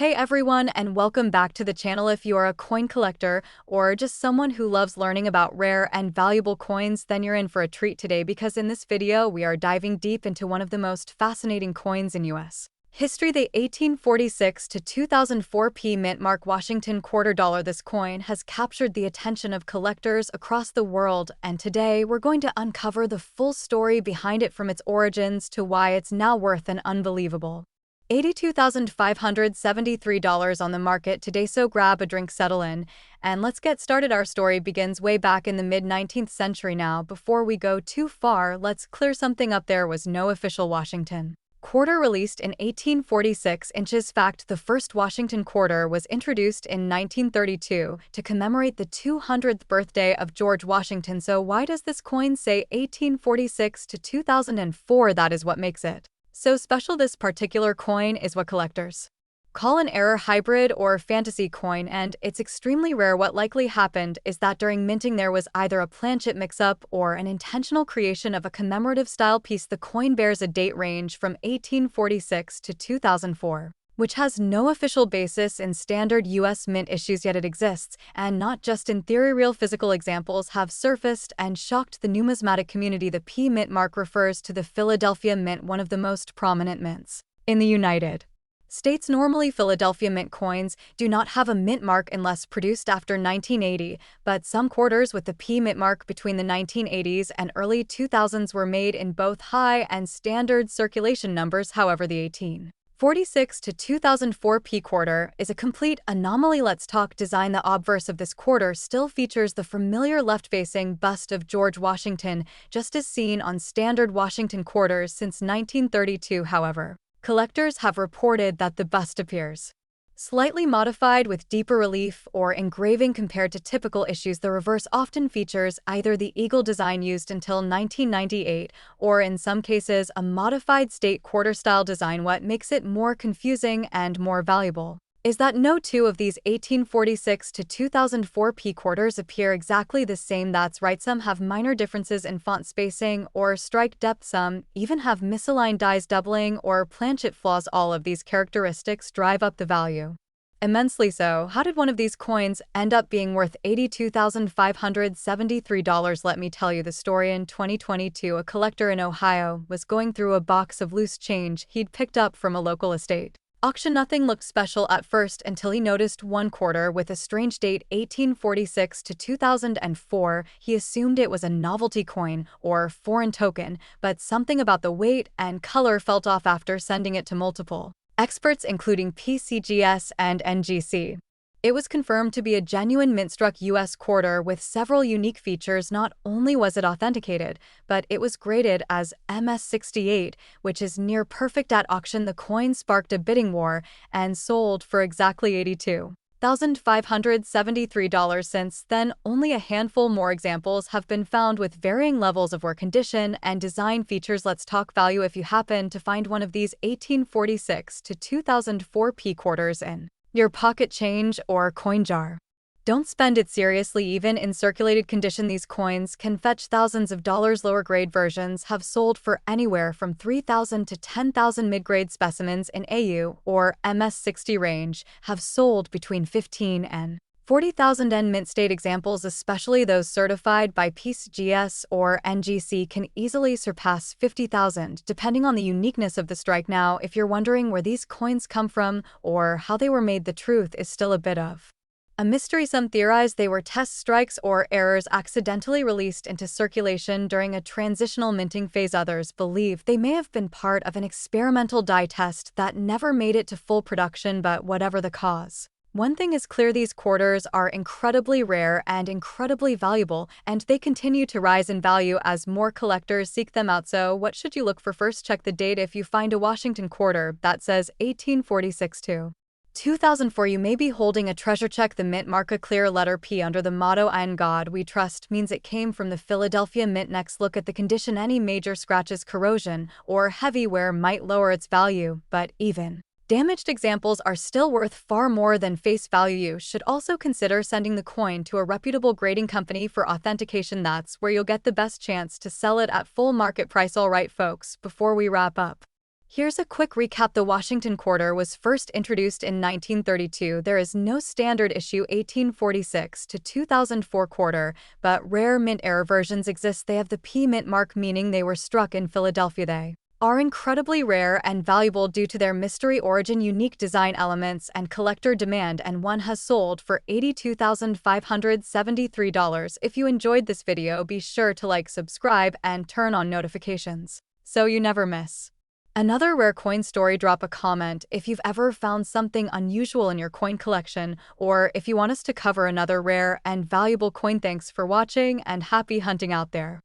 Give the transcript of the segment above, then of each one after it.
Hey everyone, and welcome back to the channel. If you are a coin collector or just someone who loves learning about rare and valuable coins, then you're in for a treat today because in this video we are diving deep into one of the most fascinating coins in US history, the 1846 to 2004 P Mint Mark Washington quarter dollar. This coin has captured the attention of collectors across the world, and today we're going to uncover the full story behind it, from its origins to why it's now worth an unbelievable $82,573 on the market today. So grab a drink, settle in, and let's get started. Our story begins way back in the mid-19th century. Now, before we go too far, let's clear something up. There was no official Washington quarter released in 1846. Inches fact: the first Washington quarter was introduced in 1932 to commemorate the 200th birthday of George Washington. So why does this coin say 1846 to 2004? That is what makes it so special. This particular coin is what collectors call an error hybrid or fantasy coin, and it's extremely rare. What likely happened is that during minting there was either a planchet mix-up or an intentional creation of a commemorative style piece. The coin bears a date range from 1846 to 2004, which has no official basis in standard US mint issues, yet it exists, and not just in theory. Real physical examples have surfaced and shocked the numismatic community. The P Mint mark refers to the Philadelphia Mint, one of the most prominent mints in the United States. Normally, Philadelphia Mint coins do not have a mint mark unless produced after 1980, but some quarters with the P Mint mark between the 1980s and early 2000s were made in both high and standard circulation numbers. However, the 1846 to 2004 P quarter is a complete anomaly. Let's talk design. The obverse of this quarter still features the familiar left-facing bust of George Washington, just as seen on standard Washington quarters since 1932. However, collectors have reported that the bust appears slightly modified with deeper relief or engraving compared to typical issues. The reverse often features either the eagle design used until 1998 or, in some cases, a modified state quarter-style design. What makes it more confusing and more valuable is that no two of these 1846 to 2004 P quarters appear exactly the same. That's right, some have minor differences in font spacing or strike depth, some even have misaligned dies, doubling, or planchet flaws. All of these characteristics drive up the value immensely. So how did one of these coins end up being worth $82,573? Let me tell you the story. In 2022, a collector in Ohio was going through a box of loose change he'd picked up from a local estate auction. Nothing looked special at first until he noticed one quarter with a strange date, 1846 to 2004. He assumed it was a novelty coin or foreign token, but something about the weight and color felt off. After sending it to multiple experts, including PCGS and NGC, it was confirmed to be a genuine mint-struck US quarter with several unique features. Not only was it authenticated, but it was graded as MS68, which is near perfect. At auction, the coin sparked a bidding war and sold for exactly $82,573. Since then, only a handful more examples have been found with varying levels of wear condition and design features. Let's talk value. If you happen to find one of these 1846 to 2004 P quarters in your pocket, change, or coin jar, don't spend it. Seriously, even in circulated condition, these coins can fetch thousands of dollars. Lower grade versions have sold for anywhere from $3,000 to $10,000. Mid-grade specimens in AU or MS60 range have sold between $15,000 and $40,000. And mint state examples, especially those certified by PCGS or NGC, can easily surpass $50,000, depending on the uniqueness of the strike. Now, if you're wondering where these coins come from or how they were made, the truth is still a bit of a mystery. Some theorize they were test strikes or errors accidentally released into circulation during a transitional minting phase. Others believe they may have been part of an experimental die test that never made it to full production. But whatever the cause, one thing is clear: these quarters are incredibly rare and incredibly valuable, and they continue to rise in value as more collectors seek them out. So what should you look for? First, check the date. If you find a Washington quarter that says 1846 to 2004, you may be holding a treasure. Check the mint mark. A clear letter P under the motto "In God We Trust" means it came from the Philadelphia Mint. Next, look at the condition. Any major scratches, corrosion, or heavy wear might lower its value, but even damaged examples are still worth far more than face value. You should also consider sending the coin to a reputable grading company for authentication. That's where you'll get the best chance to sell it at full market price. Alright folks, before we wrap up, Here's a quick recap. The Washington quarter was first introduced in 1932. There is no standard issue 1846 to 2004 quarter, but rare mint era versions exist. They have the P mint mark, meaning they were struck in Philadelphia. They are incredibly rare and valuable due to their mystery origin, unique design elements, and collector demand, and one has sold for $82,573. If you enjoyed this video, be sure to like, subscribe, and turn on notifications so you never miss another rare coin story. Drop a comment if you've ever found something unusual in your coin collection, or if you want us to cover another rare and valuable coin. Thanks for watching and happy hunting out there.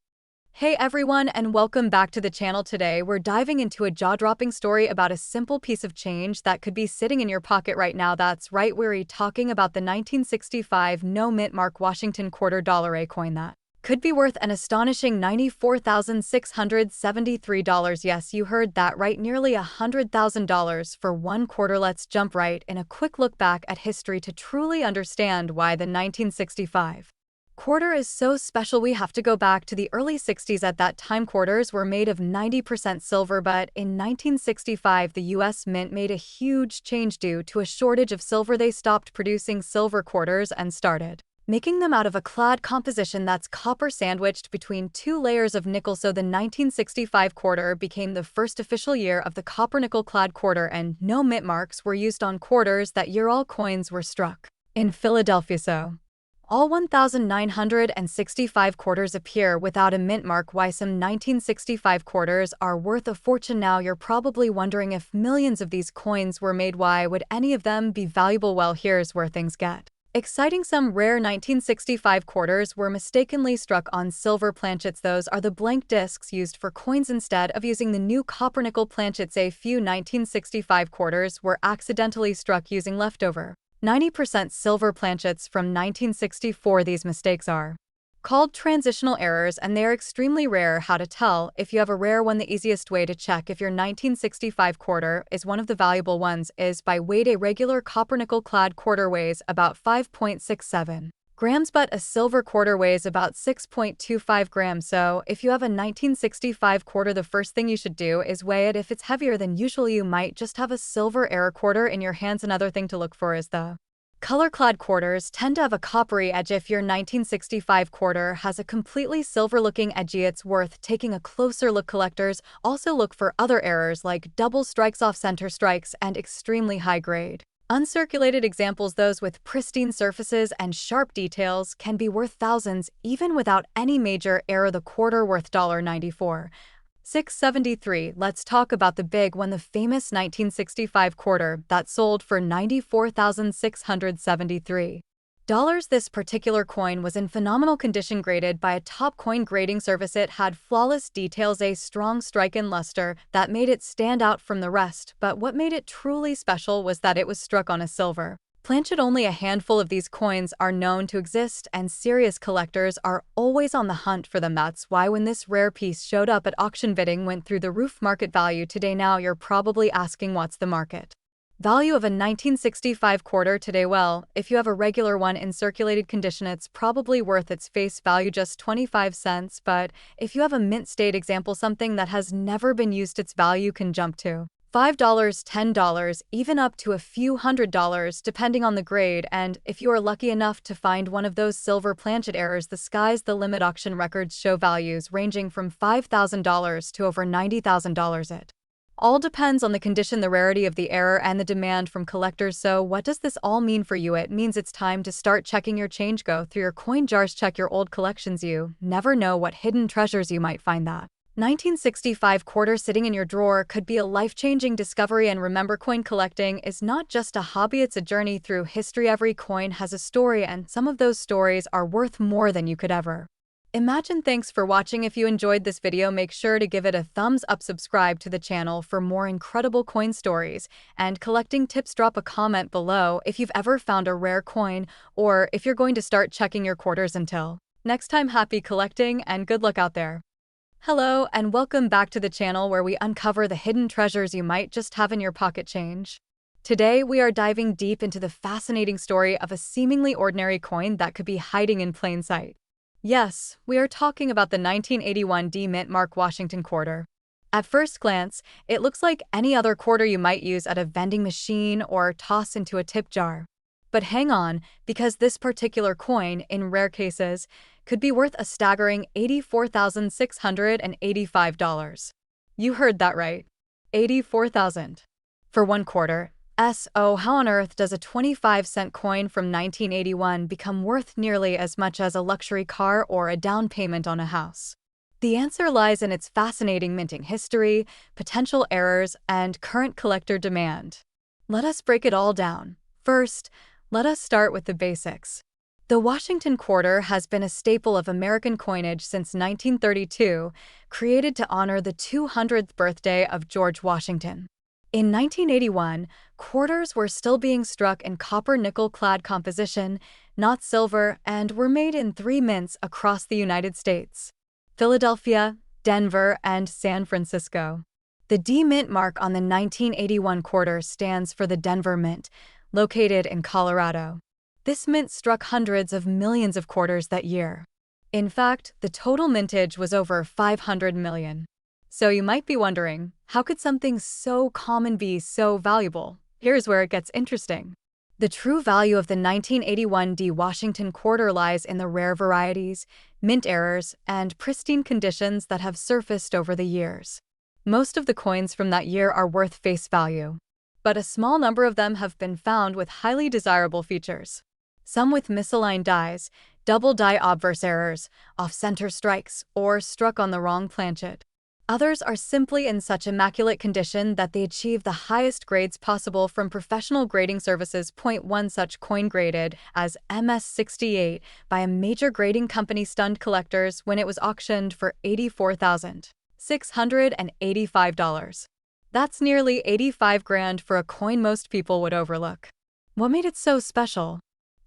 Hey everyone, and welcome back to the channel. Today we're diving into a jaw-dropping story about a simple piece of change that could be sitting in your pocket right now. That's right, we're talking about the 1965 no mint mark Washington quarter dollar coin that could be worth an astonishing $94,673. Yes, you heard that right, nearly $100,000 for one quarter. Let's jump right in, a quick look back at history to truly understand why the 1965 quarter is so special. We have to go back to the early 60s. At that time, quarters were made of 90% silver, but in 1965, the U.S. Mint made a huge change due to a shortage of silver. They stopped producing silver quarters and started making them out of a clad composition that's copper sandwiched between two layers of nickel. So the 1965 quarter became the first official year of the copper-nickel clad quarter, and no mint marks were used on quarters. That year, all coins were struck in Philadelphia. So all 1,965 quarters appear without a mint mark. Why some 1965 quarters are worth a fortune. Now you're probably wondering, if millions of these coins were made, why would any of them be valuable? Well, here's where things get exciting. Some rare 1965 quarters were mistakenly struck on silver planchets. Those are the blank discs used for coins instead of using the new copper-nickel planchets. A few 1965 quarters were accidentally struck using leftover 90% silver planchets from 1964. These mistakes are called transitional errors, and they are extremely rare. How to tell if you have a rare one? The easiest way to check if your 1965 quarter is one of the valuable ones is by weight. A regular copper-nickel clad quarter weighs about 5.67 grams, but a silver quarter weighs about 6.25 grams. So if you have a 1965 quarter, the first thing you should do is weigh it. If it's heavier than usual, you might just have a silver era quarter in your hands. Another thing to look for is the color-clad quarters tend to have a coppery edge. If your 1965 quarter has a completely silver-looking edge, it's worth taking a closer look. Collectors also look for other errors like double strikes, off-center strikes, and extremely high-grade uncirculated examples. Those with pristine surfaces and sharp details can be worth thousands even without any major error. The quarter worth $94,673. Let's talk about the big one, the famous 1965 quarter that sold for $94,673. This particular coin was in phenomenal condition, graded by a top coin grading service. It had flawless details, a strong strike and luster that made it stand out from the rest, but what made it truly special was that it was struck on a silver planchet. Only a handful of these coins are known to exist, and serious collectors are always on the hunt for them. That's why when this rare piece showed up at auction, bidding went through the roof. Market value today. Now you're probably asking, what's the market value of a 1965 quarter today? Well, if you have a regular one in circulated condition, it's probably worth its face value, just 25 cents. But if you have a mint state example, something that has never been used, its value can jump to $5, $10, even up to a few $100s depending on the grade. And if you are lucky enough to find one of those silver planchet errors, the sky's the limit. Auction records show values ranging from $5,000 to over $90,000. It all depends on the condition, the rarity of the error, and the demand from collectors. So what does this all mean for you? It means it's time to start checking your change. Go through your coin jars, check your old collections. You never know what hidden treasures you might find. That 1965 quarter sitting in your drawer could be a life-changing discovery. And remember, coin collecting is not just a hobby, it's a journey through history. Every coin has a story, and some of those stories are worth more than you could ever imagine. Thanks for watching. If you enjoyed this video, make sure to give it a thumbs up, subscribe to the channel for more incredible coin stories and collecting tips. Drop a comment below if you've ever found a rare coin, or if you're going to start checking your quarters. Until next time, happy collecting and good luck out there. Hello, and welcome back to the channel where we uncover the hidden treasures you might just have in your pocket change. Today, we are diving deep into the fascinating story of a seemingly ordinary coin that could be hiding in plain sight. Yes, we are talking about the 1981 D mint mark Washington quarter. At first glance, it looks like any other quarter you might use at a vending machine or toss into a tip jar. But hang on, because this particular coin, in rare cases, could be worth a staggering $84,685. You heard that right. 84,000. For one quarter. So how on earth does a 25-cent coin from 1981 become worth nearly as much as a luxury car or a down payment on a house? The answer lies in its fascinating minting history, potential errors, and current collector demand. Let us break it all down. First, let us start with the basics. The Washington quarter has been a staple of American coinage since 1932, created to honor the 200th birthday of George Washington. In 1981, quarters were still being struck in copper-nickel-clad composition, not silver, and were made in 3 mints across the United States: Philadelphia, Denver, and San Francisco. The D Mint mark on the 1981 quarter stands for the Denver Mint, located in Colorado. This mint struck hundreds of millions of quarters that year. In fact, the total mintage was over 500 million. So you might be wondering, how could something so common be so valuable? Here's where it gets interesting. The true value of the 1981 D Washington quarter lies in the rare varieties, mint errors, and pristine conditions that have surfaced over the years. Most of the coins from that year are worth face value, but a small number of them have been found with highly desirable features. Some with misaligned dies, double die obverse errors, off-center strikes, or struck on the wrong planchet. Others are simply in such immaculate condition that they achieve the highest grades possible from professional grading services. One such coin graded as MS-68 by a major grading company stunned collectors when it was auctioned for $84,685. That's nearly 85 grand for a coin most people would overlook. What made it so special?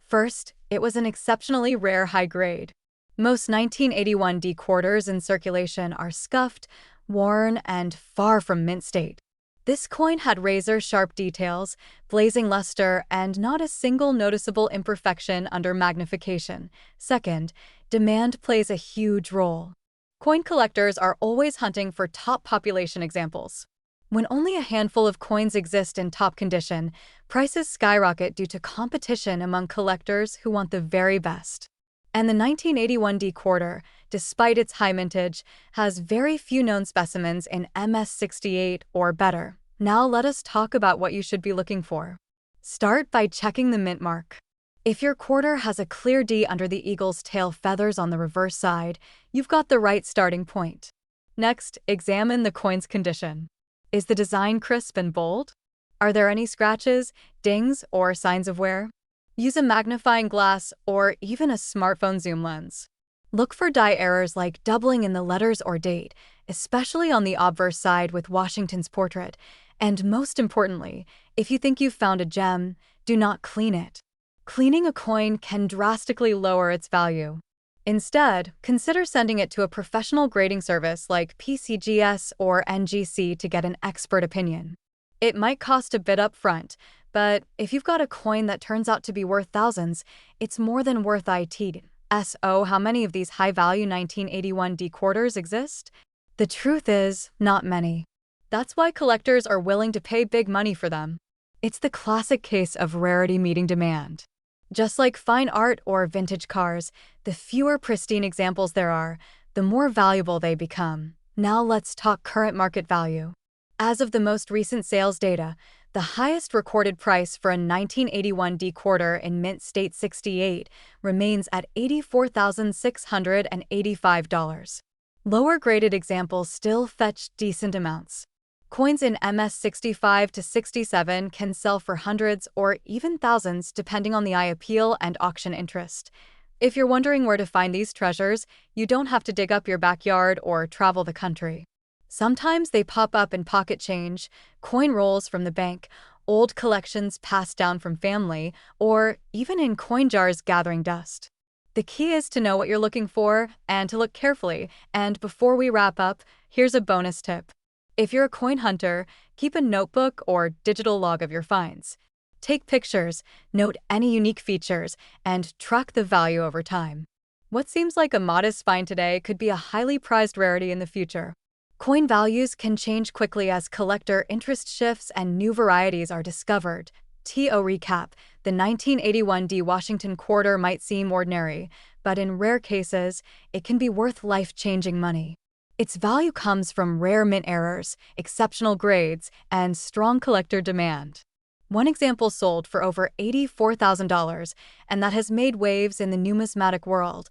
First, it was an exceptionally rare high grade. Most 1981 D quarters in circulation are scuffed, worn, and far from mint state. This coin had razor-sharp details, blazing luster, and not a single noticeable imperfection under magnification. Second, demand plays a huge role. Coin collectors are always hunting for top population examples. When only a handful of coins exist in top condition, prices skyrocket due to competition among collectors who want the very best. And the 1981 D quarter, despite its high mintage, has very few known specimens in MS-68 or better. Now let us talk about what you should be looking for. Start by checking the mint mark. If your quarter has a clear D under the eagle's tail feathers on the reverse side, you've got the right starting point. Next, examine the coin's condition. Is the design crisp and bold? Are there any scratches, dings, or signs of wear? Use a magnifying glass or even a smartphone zoom lens. Look for die errors like doubling in the letters or date, especially on the obverse side with Washington's portrait. And most importantly, if you think you've found a gem, do not clean it. Cleaning a coin can drastically lower its value. Instead, consider sending it to a professional grading service like PCGS or NGC to get an expert opinion. It might cost a bit up front, but if you've got a coin that turns out to be worth thousands, it's more than worth it. So how many of these high-value 1981 D quarters exist? The truth is, not many. That's why collectors are willing to pay big money for them. It's the classic case of rarity meeting demand. Just like fine art or vintage cars, the fewer pristine examples there are, the more valuable they become. Now let's talk current market value. As of the most recent sales data, the highest recorded price for a 1981 D quarter in mint state 68 remains at $84,685. Lower graded examples still fetch decent amounts. Coins in MS-65 to 67 can sell for hundreds or even thousands depending on the eye appeal and auction interest. If you're wondering where to find these treasures, you don't have to dig up your backyard or travel the country. Sometimes they pop up in pocket change, coin rolls from the bank, old collections passed down from family, or even in coin jars gathering dust. The key is to know what you're looking for and to look carefully. And before we wrap up, here's a bonus tip. If you're a coin hunter, keep a notebook or digital log of your finds. Take pictures, note any unique features, and track the value over time. What seems like a modest find today could be a highly prized rarity in the future. Coin values can change quickly as collector interest shifts and new varieties are discovered. To recap, the 1981 D Washington quarter might seem ordinary, but in rare cases, it can be worth life-changing money. Its value comes from rare mint errors, exceptional grades, and strong collector demand. One example sold for over $84,000, and that has made waves in the numismatic world.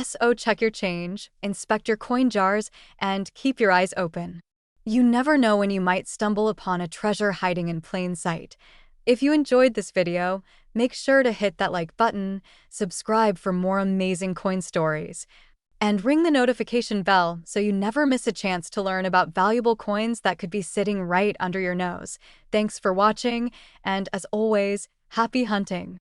So check your change, inspect your coin jars, and keep your eyes open. You never know when you might stumble upon a treasure hiding in plain sight. If you enjoyed this video, make sure to hit that like button, subscribe for more amazing coin stories, and ring the notification bell so you never miss a chance to learn about valuable coins that could be sitting right under your nose. Thanks for watching, and as always, happy hunting!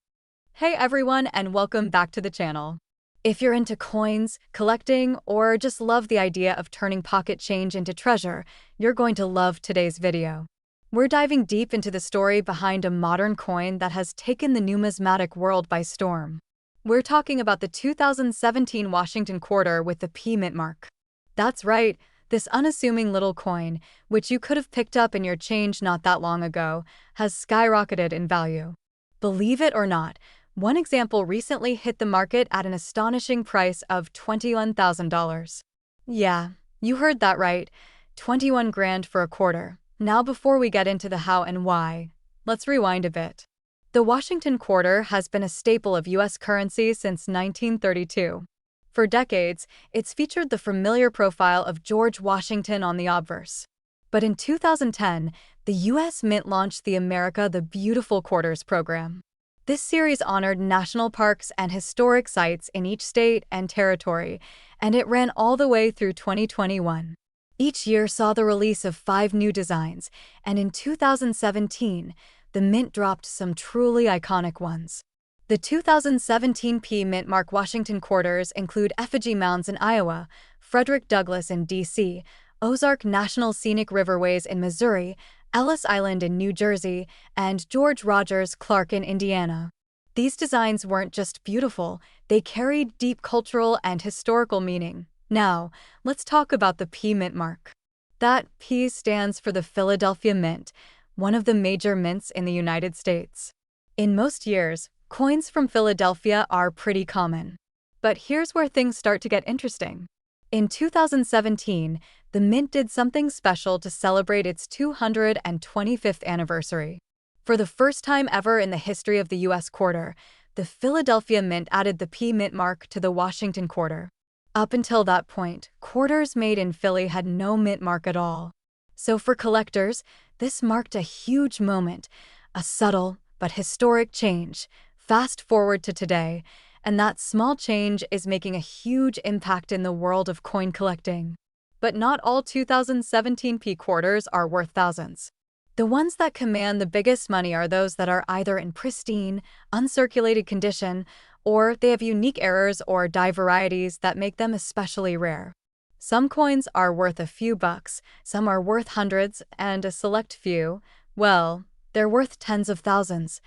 Hey everyone, and welcome back to the channel. If you're into coins, collecting, or just love the idea of turning pocket change into treasure, you're going to love today's video. We're diving deep into the story behind a modern coin that has taken the numismatic world by storm. We're talking about the 2017 Washington quarter with the P mint mark. That's right, this unassuming little coin, which you could have picked up in your change not that long ago, has skyrocketed in value. Believe it or not, one example recently hit the market at an astonishing price of $21,000. Yeah, you heard that right, 21 grand for a quarter. Now before we get into the how and why, let's rewind a bit. The Washington quarter has been a staple of U.S. currency since 1932. For decades, it's featured the familiar profile of George Washington on the obverse. But in 2010, the U.S. Mint launched the America the Beautiful Quarters program. This series honored national parks and historic sites in each state and territory, and it ran all the way through 2021. Each year saw the release of 5 new designs, and in 2017, the Mint dropped some truly iconic ones. The 2017 P Mint mark Washington quarters include effigy mounds in Iowa, Frederick Douglass in D.C., Ozark National Scenic Riverways in Missouri, Ellis Island in New Jersey, and George Rogers Clark in Indiana. These designs weren't just beautiful, they carried deep cultural and historical meaning. Now, let's talk about the P Mint mark. That P stands for the Philadelphia Mint, one of the major mints in the United States. In most years, coins from Philadelphia are pretty common. But here's where things start to get interesting. In 2017, the Mint did something special to celebrate its 225th anniversary. For the first time ever in the history of the U.S. quarter, the Philadelphia Mint added the P Mint mark to the Washington quarter. Up until that point, quarters made in Philly had no mint mark at all. So for collectors, this marked a huge moment, a subtle but historic change. Fast forward to today, and that small change is making a huge impact in the world of coin collecting. But not all 2017 P quarters are worth thousands. The ones that command the biggest money are those that are either in pristine, uncirculated condition, or they have unique errors or die varieties that make them especially rare. Some coins are worth a few bucks, some are worth hundreds, and a select few, well, they're worth tens of thousands.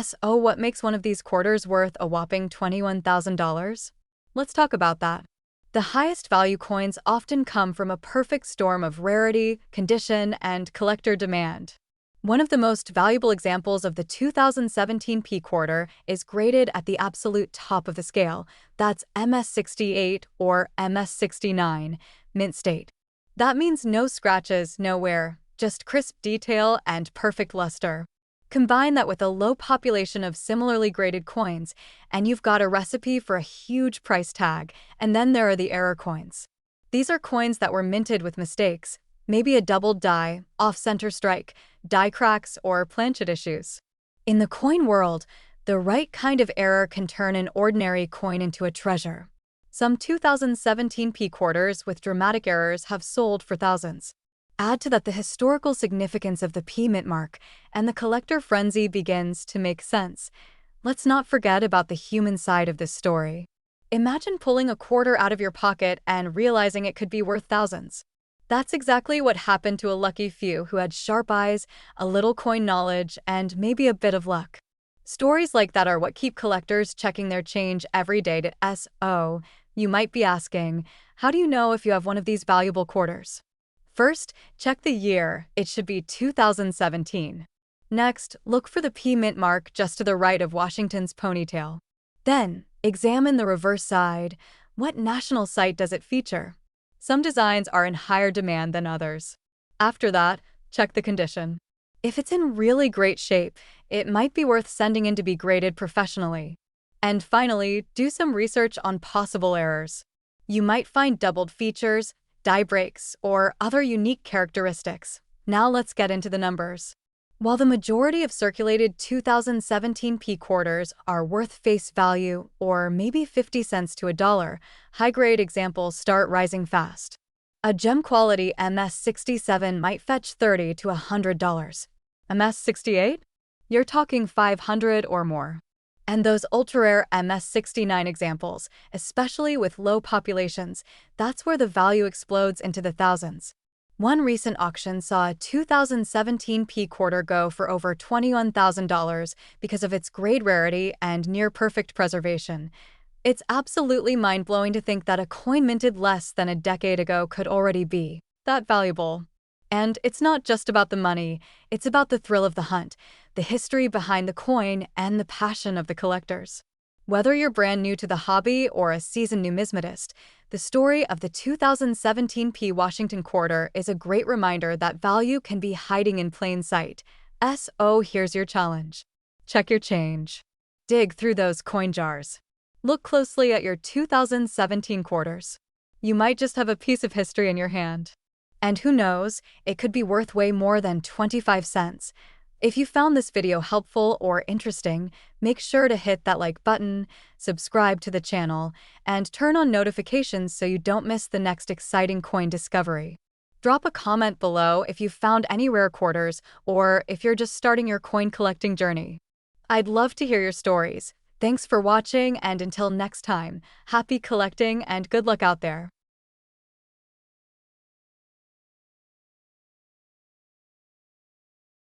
So what makes one of these quarters worth a whopping $21,000? Let's talk about that. The highest value coins often come from a perfect storm of rarity, condition, and collector demand. One of the most valuable examples of the 2017 P quarter is graded at the absolute top of the scale. That's MS68 or MS69, mint state. That means no scratches, no wear, just crisp detail and perfect luster. Combine that with a low population of similarly graded coins, and you've got a recipe for a huge price tag. And then there are the error coins. These are coins that were minted with mistakes, maybe a doubled die, off-center strike, die cracks, or planchet issues. In the coin world, the right kind of error can turn an ordinary coin into a treasure. Some 2017 P quarters with dramatic errors have sold for thousands. Add to that the historical significance of the P Mint mark, and the collector frenzy begins to make sense. Let's not forget about the human side of this story. Imagine pulling a quarter out of your pocket and realizing it could be worth thousands. That's exactly what happened to a lucky few who had sharp eyes, a little coin knowledge, and maybe a bit of luck. Stories like that are what keep collectors checking their change every day to So, you might be asking, how do you know if you have one of these valuable quarters? First, check the year. It should be 2017. Next, look for the P mint mark just to the right of Washington's ponytail. Then, examine the reverse side. What national site does it feature? Some designs are in higher demand than others. After that, check the condition. If it's in really great shape, it might be worth sending in to be graded professionally. And finally, do some research on possible errors. You might find doubled features, die breaks, or other unique characteristics. Now let's get into the numbers. While the majority of circulated 2017 P quarters are worth face value, or maybe 50 cents to $1, high-grade examples start rising fast. A gem quality MS-67 might fetch $30 to $100. MS-68? You're talking 500 or more. And those ultra-rare MS-69 examples, especially with low populations, that's where the value explodes into the thousands. One recent auction saw a 2017 P quarter go for over $21,000 because of its grade rarity and near-perfect preservation. It's absolutely mind-blowing to think that a coin minted less than a decade ago could already be that valuable. And it's not just about the money, it's about the thrill of the hunt, the history behind the coin, and the passion of the collectors. Whether you're brand new to the hobby or a seasoned numismatist, the story of the 2017 P Washington quarter is a great reminder that value can be hiding in plain sight. So here's your challenge. Check your change. Dig through those coin jars. Look closely at your 2017 quarters. You might just have a piece of history in your hand. And who knows, it could be worth way more than 25 cents. If you found this video helpful or interesting, make sure to hit that like button, subscribe to the channel, and turn on notifications so you don't miss the next exciting coin discovery. Drop a comment below if you found any rare quarters or if you're just starting your coin collecting journey. I'd love to hear your stories. Thanks for watching, and until next time, happy collecting and good luck out there.